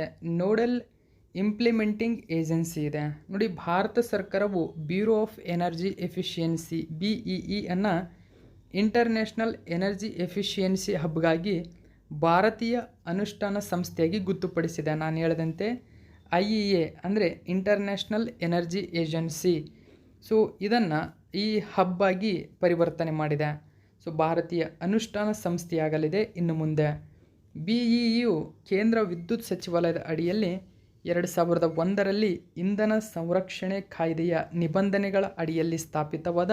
ನೋಡಲ್ ಇಂಪ್ಲಿಮೆಂಟಿಂಗ್ ಏಜೆನ್ಸಿ ಇದೆ. ನೋಡಿ, ಭಾರತ ಸರ್ಕಾರವು bureau of energy efficiency BEE ಅನ್ನು ಇಂಟರ್ನ್ಯಾಷನಲ್ ಎನರ್ಜಿ ಎಫಿಷಿಯನ್ಸಿ ಹಬ್ಗಾಗಿ ಭಾರತೀಯ ಅನುಷ್ಠಾನ ಸಂಸ್ಥೆಯಾಗಿ ಗೊತ್ತುಪಡಿಸಿದೆ. ನಾನು ಹೇಳಿದಂತೆ IEA ಅಂದರೆ ಇಂಟರ್ನ್ಯಾಷನಲ್ ಎನರ್ಜಿ ಏಜೆನ್ಸಿ. ಸೊ ಇದನ್ನು ಈ ಹಬ್ ಆಗಿ ಪರಿವರ್ತನೆ ಮಾಡಿದೆ. ಸೊ ಭಾರತೀಯ ಅನುಷ್ಠಾನ ಸಂಸ್ಥೆಯಾಗಲಿದೆ ಇನ್ನು ಮುಂದೆ. BEU ಕೇಂದ್ರ ವಿದ್ಯುತ್ ಸಚಿವಾಲಯದ ಅಡಿಯಲ್ಲಿ 2001ರಲ್ಲಿ ಇಂಧನ ಸಂರಕ್ಷಣೆ ಕಾಯ್ದೆಯ ನಿಬಂಧನೆಗಳ ಅಡಿಯಲ್ಲಿ ಸ್ಥಾಪಿತವಾದ